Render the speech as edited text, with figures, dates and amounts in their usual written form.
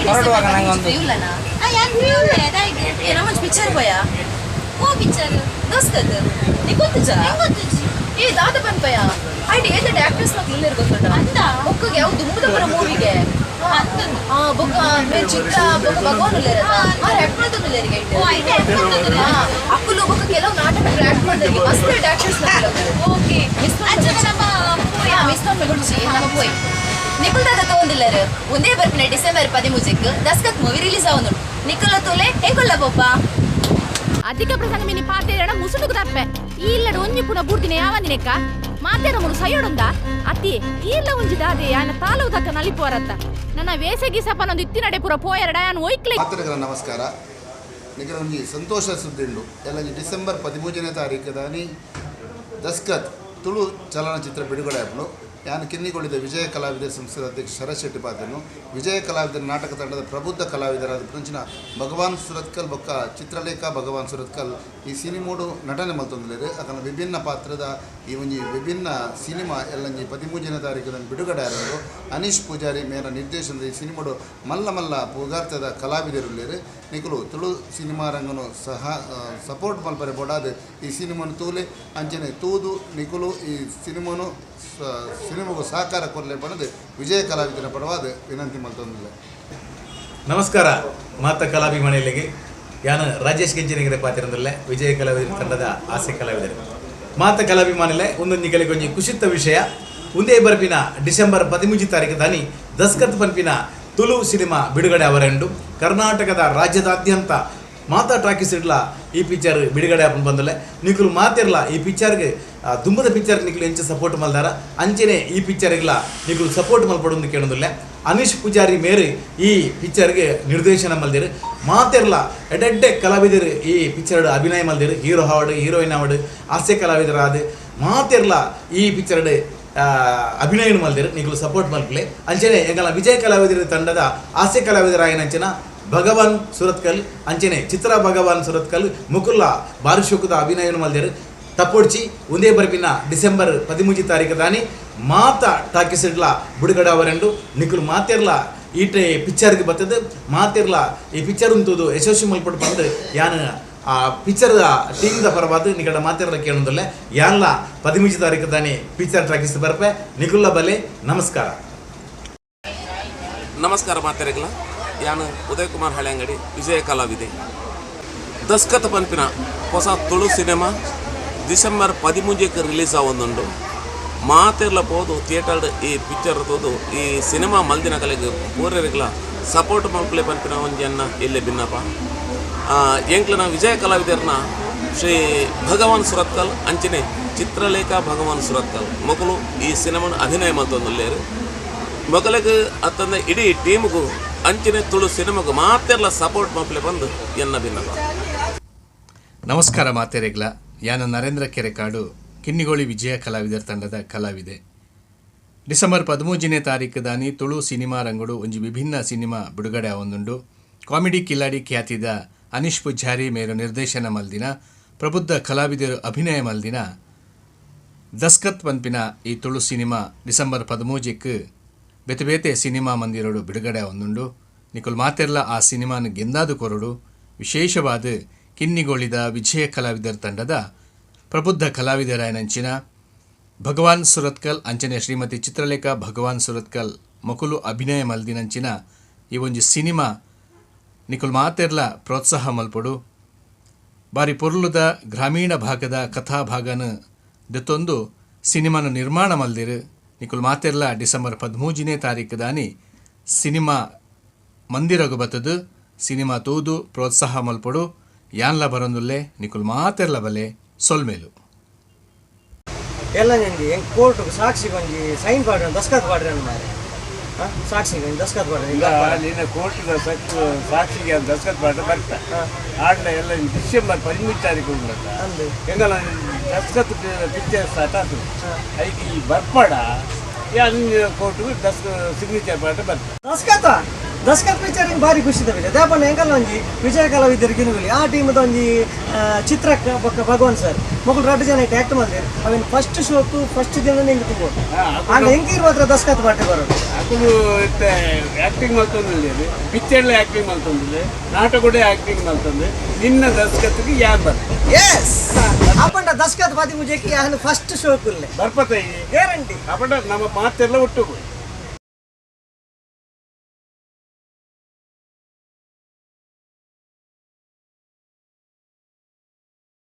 ಹೊರಡುವಾಗ ನಂಗೊಂದು ಪಿಕ್ಚರ್ పోయ ఓ పిక్చర్ దోస్తది నీకు ಗೊತ್ತಿಜಾ ఏ దాద పనిపోయ ಐಡಿ ಏದ ಆಕ್ಟರ್ಸ್ ನ ಕ್ಲಿಯರ್ ಗೊತ್ತುಂಟ ಅಂತ ಬೊಕ್ಕಗೆ ಯಾವ ದುಮ್ಮದ ಬರ ಮೂವಿಗೆ ಅಂತ ಬೊಕ್ಕ ಮೇ ಚಿತ್ರ ಬೊಕ್ಕ ಭಗವಾನ್ ಉಲ್ಲೇರ ಆ ಆಕ್ಟರ್ ಉಲ್ಲೇರಿಗೆ ಇಟ್ಟು ಓ ಐತೆ ಅಕ್ಕಲು ಬೊಕ್ಕ ಕೆಲವು ನಾಟಕ ಆಕ್ಟ್ ಮಾಡಿದರಿಗೆ ಮಸ್ತ್ ಆಕ್ಟರ್ಸ್ ನ ಓಕೆ ಮಿಸ್ ಮಾಡ್ಬಿಡ್ಸಿ ನಮ್ಮ పోయి ನಿಖಿಲ್ ದಾದ ತಗೊಂಡಿಲ್ಲರು ಒಂದೇ ಬರ್ಪಿನ December 13 Daskat movie release ಆವನು Nikhil ತೋಲೆ ಹೇಗೊಳ್ಳ ಬೊಬ್ಬ ಅಧಿಕ ಪ್ರಸಂಗ ಮಿನಿ ಪಾತೆರಣ ಮುಸುಟುಕು ತಪ್ಪೆ ಈ ಇಲ್ಲಡು ಒಂಜಿ ಪುನ ಬೂರ್ದಿನ ಯಾವಂದಿನೆಕ್ಕ ಮಾತೆರ ಮುಡು ಸೈಯೊಡುಂದ ಅತ್ತಿ ಇಲ್ಲ ಒಂಜಿದಾದೆ ಯಾನ ತಾಲವು ತಕ್ಕ ನಲಿಪೋರತ್ತ ನನ್ನ ವೇಸಗಿ ಸಪನೊಂದು ಇತ್ತಿನಡೆ ಪುರ ಪೋಯರಡ ಯಾನು ಒಯ್ಕ್ಲೆ ಮಾತೃಗಳ ನಮಸ್ಕಾರ ನಿಖಿಲ ಒಂಜಿ ಸಂತೋಷ ಸುದ್ದಿಂಡು ಎಲ್ಲ ಡಿಸೆಂಬರ್ 13ನೇ ತಾರೀಕದಾನಿ ದಸ್ಕತ್ ತುಳು ಚಲನಚಿತ್ರ ಬಿಡುಗಡೆ ಆಪನು ಯಾನು ಕಿನ್ನಿಗೊಳಿದ ವಿಜಯ ಕಲಾವಿದರ ಸಂಸ್ಥೆಯ ಅಧ್ಯಕ್ಷ ಶರತ್ ಶೆಟ್ಟಿ ಪಾತ್ರನು ವಿಜಯ ಕಲಾವಿದರ ನಾಟಕ ತಂಡದ ಪ್ರಬುದ್ಧ ಕಲಾವಿದರಾದ ಪುಂಚಿನ ಭಗವಾನ್ ಸುರತ್ಕಲ್ ಬೊಕ್ಕ ಚಿತ್ರಲೇಖ ಭಗವಾನ್ ಸುರತ್ಕಲ್ ಈ ಸಿನಿಮೋಡು ನಟನೆ ಮಲ್ತೊಂದಿದ್ದಾರೆ ಅದನ್ನು ವಿಭಿನ್ನ ಪಾತ್ರದ ಈ ಒಂಜಿ ವಿಭಿನ್ನ ಸಿನಿಮಾ ಎಲ್ಲಂಜಿ 13ನೇ ತಾರೀಕದಂದು ಬಿಡುಗಡೆ ಆದರು ಅನೀಶ್ ಪೂಜಾರಿ ಮೇರ ನಿರ್ದೇಶನದ ಈ ಸಿನಿಮಾಡು ಮಲ್ಲ ಮಲ್ಲ ಪೂಗಾರ್ತದ ಕಲಾವಿದರುಳ್ಳೇರು ನಿಖಲು ತುಳು ಸಿನಿಮಾ ರಂಗನು ಸಹ ಸಪೋರ್ಟ್ ಮಲ್ಪರೆ ಬೋಡಾದ ಈ ಸಿನಿಮಾನು ತೂಲೆ ಅಂಚನೆ ತೂದು ನಿಖಲು ಈ ಸಿನಿಮಾಗೂ ಸಹಕಾರ ಕೊರಲೆ ಪಡೆದು ವಿಜಯ ಕಲಾವಿದರ ಪರವಾದ ವಿನಂತಿ ಮಲ್ತೊಂದಿಲ್ಲ. ನಮಸ್ಕಾರ ಮಾತ ಕಲಾಭಿಮಾನಿಗಳಿಗೆ ಯಾನು ರಾಜೇಶ್ ಗೆಂಜಿನಿಗರೆ ಪಾತ್ರದಲ್ಲೇ ವಿಜಯ ಕಲಾವಿದರ ತಂಡದ ಆಸೆ ಕಲಾವಿದರು ಮಾತ ಕಲಾಭಿಮಾನಿಲೆ ಒಂದೊಂದಿಗೆ ಕೊಂಚ ಖುಷಿತ ವಿಷಯ ಒಂದೇ ಬರ್ಪಿನ ಡಿಸೆಂಬರ್ 13 ತಾರೀಕು ದಾನಿ ದಸ್ಕತ್ ಪನ್ಪಿನ ತುಳು ಸಿನಿಮಾ ಬಿಡುಗಡೆ ಅವರೆಂಡು ಕರ್ನಾಟಕದ ರಾಜ್ಯದಾದ್ಯಂತ ಮಾತಾ ಟಾಕೀಸ್ ಇಡ್ಲ ಈ ಪಿಕ್ಚರ್ ಬಿಡುಗಡೆ ಆಪನ್ ಬಂದಲೆ ನಿಖಲು ಮಾತಿರ್ಲ ಈ ಪಿಕ್ಚರ್ಗೆ ದುಂಬದ ಪಿಕ್ಚರ್ ನಿಖಲು ಎಂಚ ಸಪೋರ್ಟ್ ಮಲ್ದಾರ ಅಂಚೆನೆ ಈ ಪಿಕ್ಚರ್ಗಳ ನಿಖಲು ಸಪೋರ್ಟ್ ಮಲ್ಪಡೊಂದು ಕೇಳೋದಿಲ್ಲ ಅನೀಶ್ ಪೂಜಾರಿ ಮೇರೆ ಈ ಪಿಕ್ಚರ್ಗೆ ನಿರ್ದೇಶನ ಮಲ್ದಿರು ಮಾತಿರ್ಲ ಎಡೆಡ್ಡೆ ಕಲಾವಿದರು ಈ ಪಿಕ್ಚರ್ ಅಭಿನಯ ಮಲ್ದಿರು ಹೀರೋ ಹಾಡು ಹೀರೋಯಿನ್ ಹಾಡು ಹಾಸ್ಯ ಕಲಾವಿದರಾದ ಮಾತಿರ್ಲ ಈ ಪಿಕ್ಚರ್ ಅಭಿನಯ ಮಲ್ದಿರು ನಿಖಲು ಸಪೋರ್ಟ್ ಮಲ್ಪಲೆ ಅಂಚೆನೆ ಎಂಗಲ ವಿಜಯ ಕಲಾವಿದರ ತಂಡದ ಹಾಸ್ಯ ಕಲಾವಿದರಾಯನಂಚನ ಭಗವಾನ್ ಸುರತ್ಕಲ್ ಅಂಚೆನೆ ಚಿತ್ರ ಭಗವಾನ್ ಸುರತ್ಕಲ್ ಮುಕುಲ್ಲ ಬಾರಿಶೋಕದ ಅಭಿನಯ ಮಲ್ದಿರು ತಪ್ಪೊಡ್ಚಿ ಒಂದೇ ಬರ್ಪಿನ ಡಿಸೆಂಬರ್ 13 ತಾರೀಕು ದಾನಿ ಮಾತ ಟಾಕಿಸಿಡ್ಲ ಬಿಡುಗಡೆ ಅವರೆಂಡು ನಿಖಲು ಮಾತಿರ್ಲ ಈಟೆ ಪಿಕ್ಚರ್ಗೆ ಬರ್ತದೆ ಮಾತಿರ್ಲ ಈ ಪಿಕ್ಚರ್ ಅಂತದ್ದು ಯಶಸ್ವಿ ಮಲ್ಪಟ್ಟು ಬಂದು ಯಾನು ಆ ಪಿಕ್ಚರ್ ಟೀಮ್ದ ಪರವಾದ ನಿಕಟ ಮಾತಿರ್ಲ ಕೇಳೋದಿಲ್ಲ ಯಾನ್ಲ 13 ತಾರೀಕು ದಾನಿ ಪಿಕ್ಚರ್ ಟಾಕಿಸ್ ಬರ್ಪೆ ನಿಖುಲ್ಲ ಬಲೆ ನಮಸ್ಕಾರ ನಮಸ್ಕಾರ ಮಾತೆರೆಗಳ ಯಾನು ಉದಯ್ ಕುಮಾರ್ ಹಳೆಂಗಡಿ ವಿಜಯ ಕಲಾವಿದೆ ದಸ್ಕತ್ ಪನ್ಪಿನ ಹೊಸ ತುಳು ಸಿನಿಮಾ ಡಿಸೆಂಬರ್ 13ಕ್ಕೆ ರಿಲೀಸ್ ಆವೊಂದುಂಡು ಮಾತೆರ್ಲ ಪೋದು ಥಿಯೇಟರ್ ಈ ಪಿಕ್ಚರ್ ತೋದು ಈ ಸಿನಿಮಾ ಮಲ್ದಿನ ಕಲೆಗೆ ಪೂರ್ವರಿಗಳ ಸಪೋರ್ಟ್ ಮಲ್ಪಲೆ ಪನ್ಪಿನ ಒಂಜನ್ನ ಇಲ್ಲೇ ಭಿನ್ನಪ್ಪ ಎಂಕ್ಲನ ವಿಜಯ ಕಲಾವಿದರನ್ನ ಶ್ರೀ ಭಗವಾನ್ ಸುರತ್ಕಲ್ ಅಂಚನೆ ಚಿತ್ರಲೇಖ ಭಗವಾನ್ ಸುರತ್ಕಲ್ ಮೊದಲು ಈ ಸಿನಿಮಾನ ಅಭಿನಯ ಮಲ್ತೊಂದುಲ್ಲೇರು ಮೊದಲಿಗೆ ಅತ್ತಂದ ಇಡೀ ಟೀಮ್ಗೂ ಅಂಚಿನ ತುಳು ಸಿನಿಮಾಗೂ ಮಾತೆರ್ಲ ಸಪೋರ್ಟ್ ಮಲ್ಪಲೆ ಬಂದು ಎನ್ನ ಭಿನ್ನಪ್ಪ. ನಮಸ್ಕಾರ ಮಾತೆರೆಗ್ಲ ಯಾನ ನರೇಂದ್ರ ಕೆರೆಕಾಡು ಕಿನ್ನಿಗೋಳಿ ವಿಜಯ ಕಲಾವಿದರ ತಂಡದ ಕಲಾವಿದೆ ಡಿಸೆಂಬರ್ 13ನೇ ತಾರೀಕು ದಾನಿ ತುಳು ಸಿನಿಮಾ ರಂಗುಡು ಒಂಜಿ ವಿಭಿನ್ನ ಸಿನಿಮಾ ಬಿಡುಗಡೆ ಆವೊಂದುಂಡು ಕಾಮಿಡಿ ಕಿಲಾಡಿ ಖ್ಯಾತಿದ ಅನೀಶ್ ಪೂಜಾರಿ ಮೇರು ನಿರ್ದೇಶನ ಮಲ್ದಿನ ಪ್ರಬುದ್ಧ ಕಲಾವಿದರು ಅಭಿನಯ ಮಲ್ದಿನ ದಸ್ಕತ್ ಪನ್ಪಿನ ಈ ತುಳು ಸಿನಿಮಾ ಡಿಸೆಂಬರ್ 13ಕ್ಕೆ ಬೇತೆ ಬೇತೆ ಸಿನಿಮಾ ಮಂದಿರೋಡು ಬಿಡುಗಡೆ ಆವೊಂದುಂಡು ನಿಖುಲ್ ಮಾತೆರ್ಲ ಆ ಸಿನಿಮಾನ ಗೆಂದಾದು ಕೊರಡು ವಿಶೇಷವಾದ ಕಿನ್ನಿಗೋಳಿದ ವಿಜಯ ಕಲಾವಿದರ ತಂಡದ ಪ್ರಬುದ್ಧ ಕಲಾವಿದರಾಯನಂಚಿನ ಭಗವಾನ್ ಸುರತ್ಕಲ್ ಅಂಚನೆ ಶ್ರೀಮತಿ ಚಿತ್ರಲೇಖ ಭಗವಾನ್ ಸುರತ್ಕಲ್ ಮಕುಲು ಅಭಿನಯ ಮಲ್ದಿನಂಚಿನ ಈ ಒಂಜಿ ಸಿನಿಮಾ ನಿಖುಲ್ ಮಾತೆರ್ಲ ಪ್ರೋತ್ಸಾಹ ಮಲ್ಪಡು ಬಾರಿ ಪೊರ್ಲುದ ಗ್ರಾಮೀಣ ಭಾಗದ ಕಥಾ ಭಾಗನ ದೆತ್ತೊಂದು ಸಿನಿಮಾನ ನಿರ್ಮಾಣ ಮಲ್ದಿರು ನಿಖುಲ್ ಮಾತೆರ್ಲ ಡಿಸೆಂಬರ್ 13ನೇ ತಾರೀಕು ದಾನಿ ಸಿನಿಮಾ ಮಂದಿರಗು ಬತ್ತದು ಸಿನಿಮಾ ತೂದು ಪ್ರೋತ್ಸಾಹ ಮಲ್ಪಡು ಯಾನ್ಲ ಬರೊಂದುಲ್ಲೆ ನಿಖುಲ್ ಮಾತೆರ್ಲ ಬಲೆ ಸೊಲ್ಮೇಲು ಎಲ್ಲ ನಂಗೆ ಹೆಂಗೆ ಕೋರ್ಟ್ ಸಾಕ್ಷಿಗೆ ಒಂಜಿ ಸೈನ್ ಪಾಡ್ರಿ ದಸ್ಕತ್ ಪಾಡ್ರಿ ಅನ್ನ ಮಾರೆ ಸಾಕ್ಷಿಗೆ ದಸ್ಕತ್ ಪಾಡ್ರಿ ಇಲ್ಲ ನೀನು ಕೋರ್ಟ್ದ ಸಾಕ್ಷಿಗೆ ದಸ್ಕತ್ ಪಾಡ್ರೆ ಬರ್ತಾ ಆಡ್ಲ ಎಲ್ಲ ಡಿಸೆಂಬರ್ 13 ತಾರೀಕು ಉಂಟಲ್ಲ ಅಂದು ಹೆಂಗಲ್ಲ ದಸ್ಕತ್ ಪಿಕ್ಚರ್ ಸ್ಟಾರ್ಟ್ ಆಗ್ತದೆ ಅದಕ್ಕೆ ಈ ಬರ್ಪಾಡ ಯಾನ್ ಕೋರ್ಟ್ ಸಿಗ್ನೇಚರ್ ಪಾಡ್ರೆ ಬರ್ತಾ ದಸ್ಕತ ದಸ್ಕತ್ ಪಿಕ್ಚರಿಂಗ್ ಬಾರಿ ಖುಷಿ ತಪ್ಪಿದೆ ದೇಪಣ್ಣ ಹೆಂಗಲ್ಲ ಒಂಜಿ ವಿಜಯ ಕಲಾವಿದರಿಗೆ ಆ ಟೀಮ್ದ ಒಂಜಿ ಚಿತ್ರಕ್ಕ ಬೊಕ್ಕ ಭಗವಾನ್ ಸರ್ ಮಕ್ಕಳು 2 ಜನ ಇಟ್ಟು ಆ್ಯಕ್ಟ್ ಮಾಡಿದ್ರು ಅವೇನು ಫಸ್ಟ್ ಶೋಕು ಫಸ್ಟ್ ದಿನ ಹೆಂಗೆ ತುಂಬೋದು ಆಗ ಹೆಂಗಿರುವ ಹತ್ರ ದಸ್ಕತ್ ಪಾಠ ಬರೋದು ಅಕ್ಕಳು ಆ್ಯಕ್ಟಿಂಗ್ ಮಾಡ್ತಂದಿಲ್ಲ ಪಿಕ್ಚರ್ಲೆ ಆ್ಯಕ್ಟಿಂಗ್ ಮಾಡ್ತಂದಿಲ್ಲ ನಾಟಕ ಕೂಡ ಆ್ಯಕ್ಟಿಂಗ್ ಮಾಡ್ತಂದ್ರೆ ನಿನ್ನ ದಸ್ಕತ್ಗೆ ಯಾರು ಬರ್ತದೆ ಎಸ್ ಅಪ್ಪಂಡ ದಸ್ಕತ್ ಬಾದಿ ಮುಜೆಕ್ಕೆ ಯಾನು ಫಸ್ಟ್ ಶೋಕುಲ್ಲೆ ಬರ್ಪತ್ತೆ ಗ್ಯಾರಂಟಿ ಅಪ್ಪಟ ನಮ್ಮ ಮಾತೆಲ್ಲ ಒಟ್ಟು